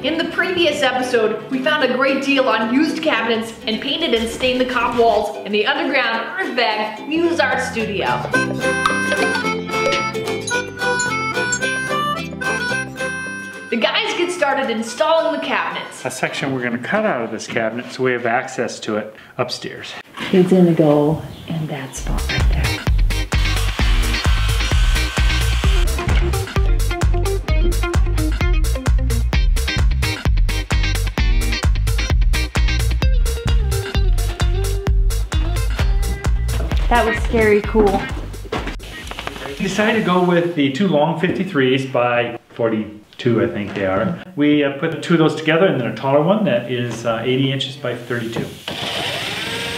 In the previous episode, we found a great deal on used cabinets and painted and stained the cop walls in the underground Earthbag Muse Art Studio. The guys get started installing the cabinets. A section we're going to cut out of this cabinet so we have access to it upstairs. It's gonna go in that spot right there. That was scary cool. We decided to go with the two long 53s by 42, I think they are. We put two of those together and then a taller one that is 80 inches by 32.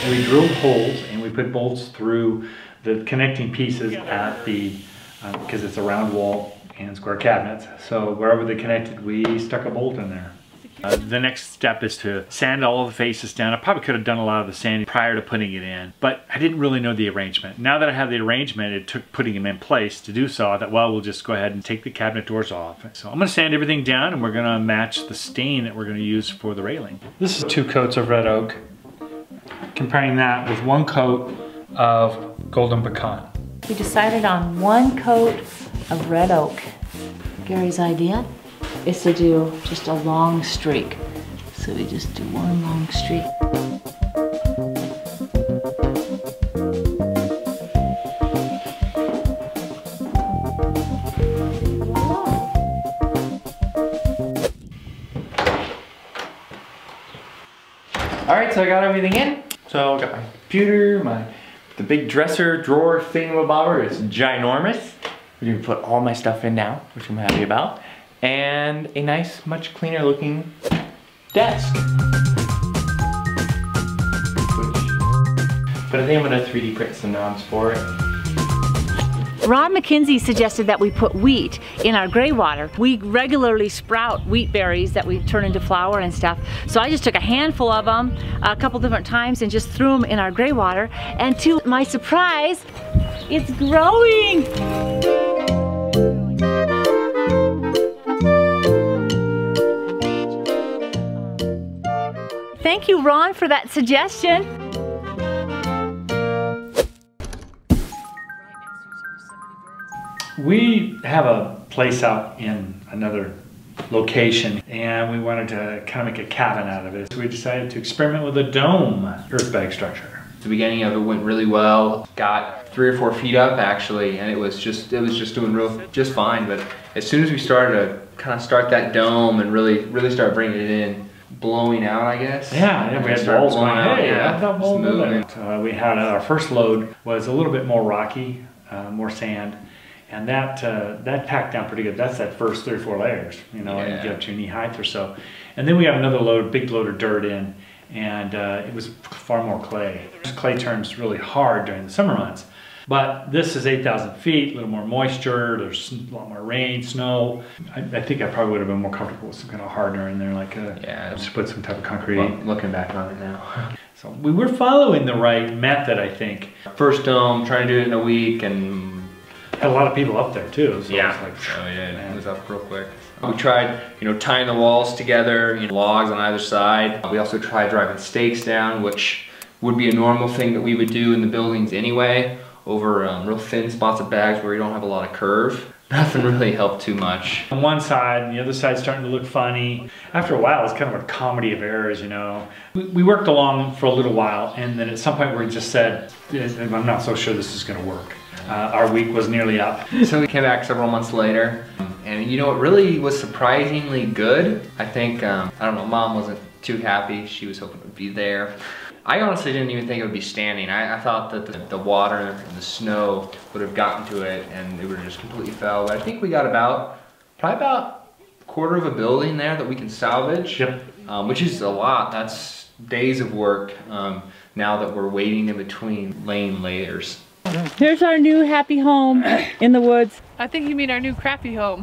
And we drilled holes and we put bolts through the connecting pieces at the, because it's a round wall and square cabinets. So wherever they connected, we stuck a bolt in there. The next step is to sand all the faces down. I probably could have done a lot of the sanding prior to putting it in, but I didn't really know the arrangement. Now that I have the arrangement, it took putting them in place to do so. I thought, well, we'll just go ahead and take the cabinet doors off. So I'm gonna sand everything down and we're gonna match the stain that we're gonna use for the railing. This is 2 coats of red oak. Comparing that with 1 coat of golden pecan. We decided on 1 coat of red oak. Gary's idea is to do just a long streak. So we just do 1 long streak. All right, so I got everything in. So I got my computer, the big dresser drawer thingamabobber is ginormous. We're gonna put all my stuff in now, which I'm happy about. And a nice, much cleaner looking desk. But I think I'm gonna 3D print some knobs for it. Ron McKenzie suggested that we put wheat in our gray water. We regularly sprout wheat berries that we turn into flour and stuff. So I just took a handful of them a couple different times and just threw them in our gray water. And to my surprise, it's growing. Thank you, Ron, for that suggestion. We have a place out in another location and we wanted to kind of make a cabin out of it. So we decided to experiment with a dome earthbag structure. The beginning of it went really well. Got 3 or 4 feet up actually, and it was just doing just fine. But as soon as we started to kind of start that dome and really start bringing it in, blowing out, I guess. Yeah, we had balls going out. Hey, yeah, I've got balls moving. We had our first load was a little bit more rocky, more sand. And that packed down pretty good. That's that first 3 or 4 layers, you know, and you get up to knee height or so. And then we have another load, big load of dirt in, and it was far more clay. Clay turns really hard during the summer months. But this is 8,000 feet, a little more moisture, there's a lot more rain, snow. I think I probably would have been more comfortable with some kind of hardener in there, like just put some type of concrete. Well, looking back on it now. So we were following the right method, I think. First dome, trying to do it in a week, and had a lot of people up there too. So yeah, it was like, oh yeah, it was up real quick. We tried, tying the walls together, logs on either side. We also tried driving stakes down, which would be a normal thing that we would do in the buildings anyway, over real thin spots of bags where you don't have a lot of curve. Nothing really helped too much. On one side, and the other side's starting to look funny. After a while, it's kind of a comedy of errors, you know. We worked along for a little while, and then at some point we just said, I'm not so sure this is gonna work. Our week was nearly up. So we came back several months later, and it really was surprisingly good. I think, I don't know, Mom wasn't too happy. She was hoping it would be there. I honestly didn't even think it would be standing. I thought that the water and the snow would have gotten to it and it would have just completely fell. But I think we got probably about a quarter of a building there that we can salvage. Yep. Which is a lot. That's days of work now that we're waiting in between laying layers. Here's our new happy home in the woods. I think you mean our new crappy home.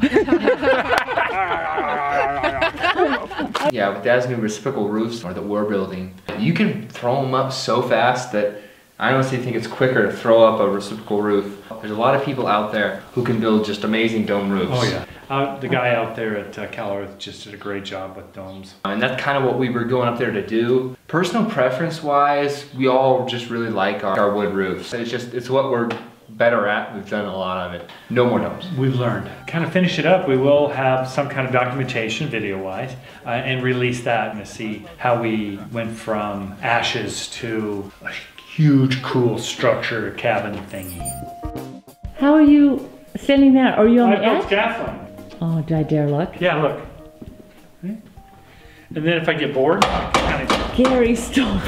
Yeah, with Dad's new reciprocal roofs that we're building, you can throw them up so fast that I honestly think it's quicker to throw up a reciprocal roof. There's a lot of people out there who can build just amazing dome roofs. Oh yeah, the guy out there at CalEarth just did a great job with domes. And that's kind of what we were going up there to do. Personal preference wise, we all just really like our wood roofs. It's what we're better at. We've done a lot of it. No more domes. We've learned. Kind of finish it up, we will have some kind of documentation video-wise and release that and see how we went from ashes to a huge, cool structure cabin thingy. How are you standing there? Are you on the I built edge? scaffolding. Oh, do I dare look? Yeah, look. And then if I get bored, I can kind of... Gary, stop.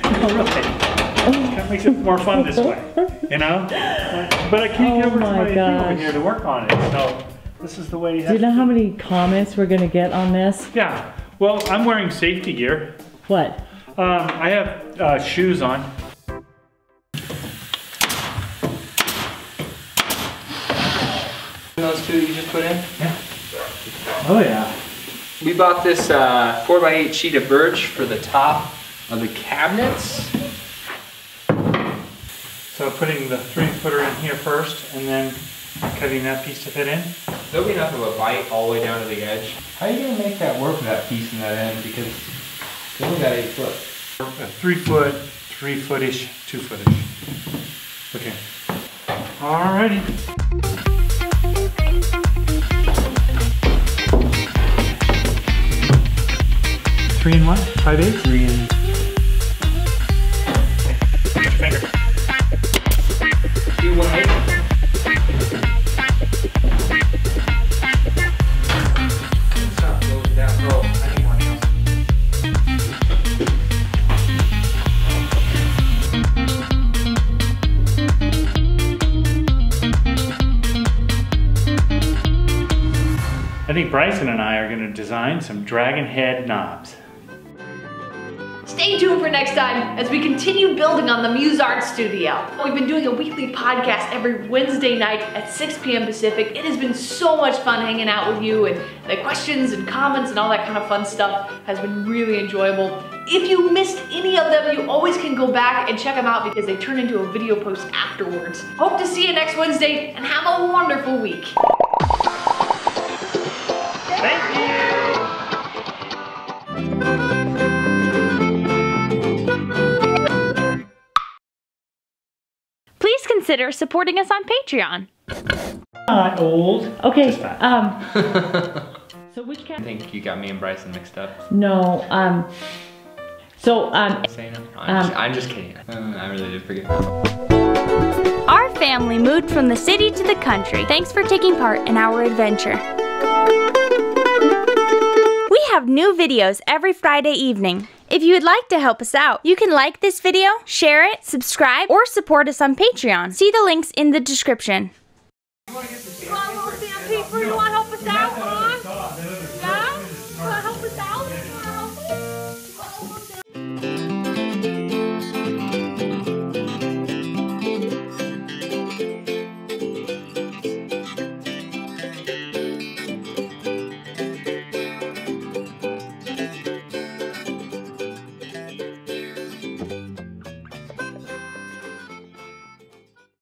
That makes it more fun this way, you know? But I can't get over to my thing over here to work on it, so this is the way you have Do you know how many comments we're gonna get on this? Yeah, well, I'm wearing safety gear. What? I have shoes on. Those two you just put in? Yeah. Oh yeah. We bought this 4x8 sheet of birch for the top of the cabinets. So putting the 3-footer in here first and then cutting that piece to fit in. There'll be enough of a bite all the way down to the edge. How are you gonna make that work with that piece in that end? Because it's only got 8 foot. A 3-foot, 3-footish, 2-footish. Okay. Alrighty. 3 and 1? 5/8? 3 and... Put your finger. 2 1/8. Stop, go down, go. I need more nails. I think Bryson and I are going to design some dragon head knobs. Stay tuned for next time as we continue building on the Muse Art Studio. We've been doing a weekly podcast every Wednesday night at 6 p.m. Pacific. It has been so much fun hanging out with you, and the questions and comments and all that kind of fun stuff has been really enjoyable. If you missed any of them, you always can go back and check them out because they turn into a video post afterwards. Hope to see you next Wednesday and have a wonderful week. Thank you! Please consider supporting us on Patreon. Not old. Okay, Just fat. so which I cat? think you got me and Bryson mixed up. No, Saying them? I'm just kidding. I really did forget. Our family moved from the city to the country. Thanks for taking part in our adventure. We have new videos every Friday evening. If you would like to help us out, you can like this video, share it, subscribe, or support us on Patreon. See the links in the description.